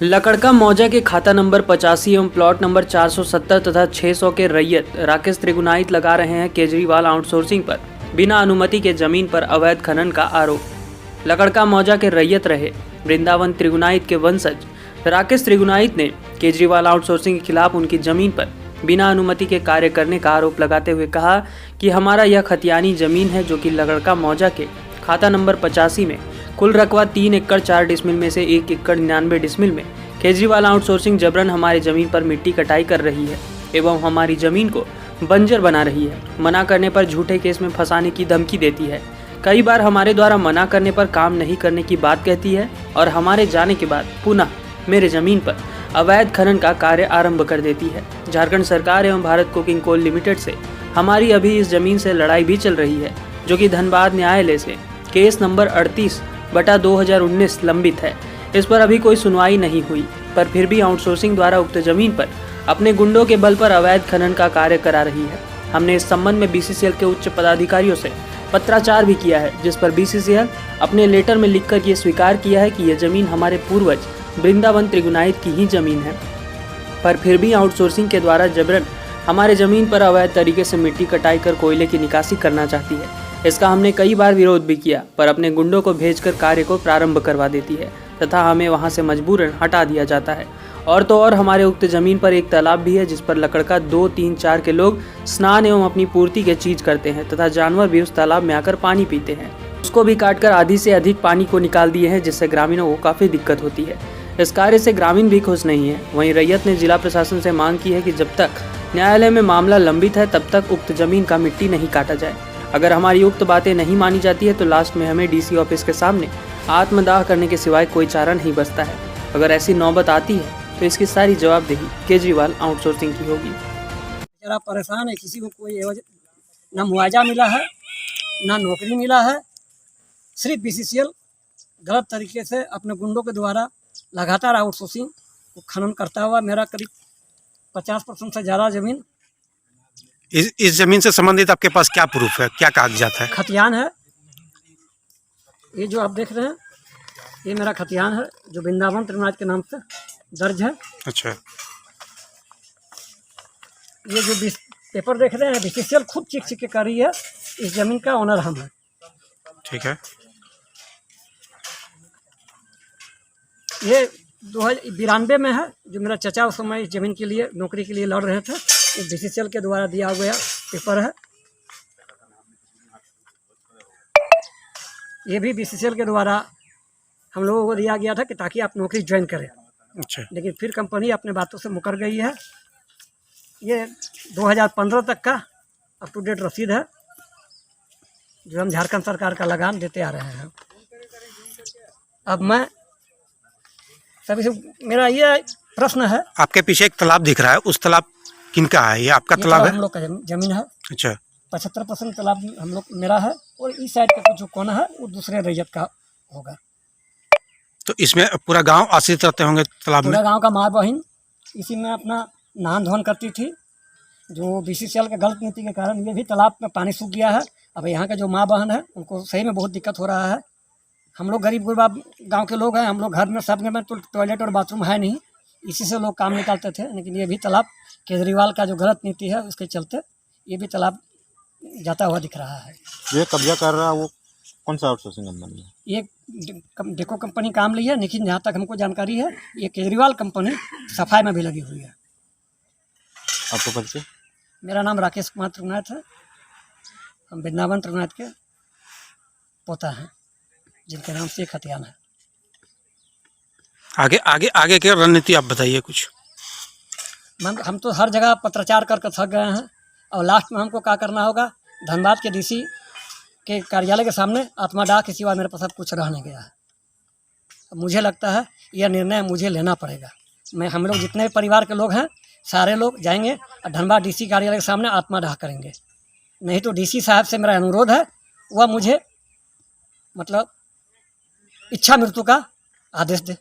लकड़का मौजा के खाता नंबर 85 एवं प्लॉट नंबर 470 तथा 600 के रैयत राकेश त्रिगुणाइत लगा रहे हैं केजरीवाल आउटसोर्सिंग पर बिना अनुमति के जमीन पर अवैध खनन का आरोप। लकड़का मौजा के रैयत रहे वृंदावन त्रिगुणाइत के वंशज राकेश त्रिगुणाइत ने केजरीवाल आउटसोर्सिंग के खिलाफ उनकी जमीन पर बिना अनुमति के कार्य करने का आरोप लगाते हुए कहा कि हमारा यह खतियानी जमीन है जो कि लकड़का मौजा के खाता नंबर 85 में कुल रकबा 3 एकड़ 4 डिसमिल में से 1 एकड़ 99 डिसमिल में केजरीवाल आउटसोर्सिंग जबरन हमारे जमीन पर मिट्टी कटाई कर रही है एवं हमारी जमीन को बंजर बना रही है। मना करने पर झूठे केस में फंसाने की धमकी देती है। कई बार हमारे द्वारा मना करने पर काम नहीं करने की बात कहती है और हमारे जाने के बाद पुनः मेरे जमीन पर अवैध खनन का कार्य आरंभ कर देती है। झारखंड सरकार एवं भारत कोकिंग कोल लिमिटेड से हमारी अभी इस जमीन से लड़ाई भी चल रही है, जो कि धनबाद न्यायालय से केस नंबर 38/2019 लंबित है। इस पर अभी कोई सुनवाई नहीं हुई, पर फिर भी आउटसोर्सिंग द्वारा उक्त जमीन पर अपने गुंडों के बल पर अवैध खनन का कार्य करा रही है। हमने इस संबंध में बीसीसीएल के उच्च पदाधिकारियों से पत्राचार भी किया है, जिस पर बीसीसीएल अपने लेटर में लिखकर ये स्वीकार किया है कि यह जमीन हमारे पूर्वज वृंदावन त्रिगुणाइत की ही जमीन है, पर फिर भी आउटसोर्सिंग के द्वारा जबरन हमारे जमीन पर अवैध तरीके से मिट्टी कटाई कर कोयले की निकासी करना चाहती है। इसका हमने कई बार विरोध भी किया, पर अपने गुंडों को भेजकर कार्य को प्रारंभ करवा देती है तथा हमें वहां से मजबूरन हटा दिया जाता है। और तो और हमारे उक्त जमीन पर एक तालाब भी है, जिस पर लकड़का 2, 3, 4 के लोग स्नान एवं अपनी पूर्ति के चीज करते हैं तथा जानवर भी उस तालाब में आकर पानी पीते हैं। उसको भी काटकर आधी से अधिक पानी को निकाल दिए हैं, जिससे ग्रामीणों को काफी दिक्कत होती है। इस कार्य से ग्रामीण भी खुश नहीं है। वहीं रैयत ने जिला प्रशासन से मांग की है कि जब तक न्यायालय में मामला लंबित है तब तक उक्त जमीन का मिट्टी नहीं काटा जाए। अगर हमारी उक्त बातें नहीं मानी जाती है तो लास्ट में हमें डीसी ऑफिस के सामने आत्मदाह करने के सिवाय कोई चारा नहीं बचता है। अगर ऐसी नौबत आती है तो इसकी सारी जवाबदेही केजरीवाल आउटसोर्सिंग की होगी। जरा परेशान है, किसी को कोई ना मुआवजा मिला है ना नौकरी मिला है। सिर्फ बीसीसीएल गलत तरीके से अपने गुंडों के द्वारा लगातार आउटसोर्सिंग को खनन करता हुआ मेरा करीब 50% से ज़्यादा ज़मीन। इस जमीन से संबंधित आपके पास क्या प्रूफ है, क्या कागजात है? खतियान है, ये जो आप देख रहे हैं ये मेरा खतियान है जो वृंदावन त्रिगुणाइत के नाम से दर्ज है। अच्छा, ये जो पेपर देख रहे हैं बीसीसीएल खुद चेक के कर रही है, इस जमीन का ओनर हम है। ठीक है। ये 2092 में है, जो मेरा चचा उस समय इस जमीन के लिए नौकरी के लिए लड़ रहे थे। ये बीसीसीएल के द्वारा दिया हुआ पेपर है। ये भी बीसीसीएल के द्वारा हम लोगों को दिया गया था कि ताकि आप नौकरी ज्वाइन करें। अच्छा, लेकिन फिर कंपनी अपने बातों से मुकर गई है। ये 2015 तक का अप टू डेट रसीद है जो हम झारखंड सरकार का लगान देते आ रहे हैं। अब मैं सभी से मेरा ये प्रश्न है, आपके पीछे एक तालाब दिख रहा है, उस तालाब किनका है? ये आपका तालाब है? हम लोग का जमीन है। अच्छा, 75% तालाब हम लोग मेरा है और इस साइड का जो कोना है वो दूसरे रैयत का होगा। तो इसमें पूरा गांव आश्रित रहते होंगे तालाब में? पूरा गांव का माँ बहन इसी में अपना नहान धोन करती थी। जो बीसीसीएल के गलत नीति के कारण ये भी तालाब में पानी सूख गया है। अब यहाँ के जो माँ बहन है उनको सही में बहुत दिक्कत हो रहा है। हम लोग गरीब गुरबा गांव के लोग हैं, हम लोग घर में सब में तो टॉयलेट और बाथरूम है नहीं, इसी से लोग काम निकालते थे। लेकिन ये भी तालाब केजरीवाल का जो गलत नीति है उसके चलते ये भी तालाब जाता हुआ दिख रहा है। ये कब्जा कर रहा है वो कौन सा आउटसोर्सिंग कंपनी है? ये डेको कंपनी काम ली है, लेकिन जहाँ तक हमको जानकारी है ये केजरीवाल कंपनी सफाई में भी लगी हुई है। आपको परिचय? मेरा नाम राकेश कुमार त्रिगुणाइत है। हम वृंदावन त्रिगुणाइत के पोता हैं जिनके नाम से एक खतियान है। आगे की रणनीति आप बताइए कुछ। हम तो हर जगह पत्राचार करके थक गए हैं और लास्ट में हमको क्या करना होगा, धनबाद के डीसी के कार्यालय के सामने आत्मादाह के सिवा मेरे पास अब कुछ रह नहीं गया है। मुझे लगता है यह निर्णय मुझे लेना पड़ेगा। हम लोग जितने परिवार के लोग हैं सारे लोग जाएंगे और धनबाद डीसी कार्यालय के सामने आत्मादाह करेंगे। नहीं तो डीसी साहब से मेरा अनुरोध है वह मुझे मतलब इच्छा मृत्यु का आदेश दे।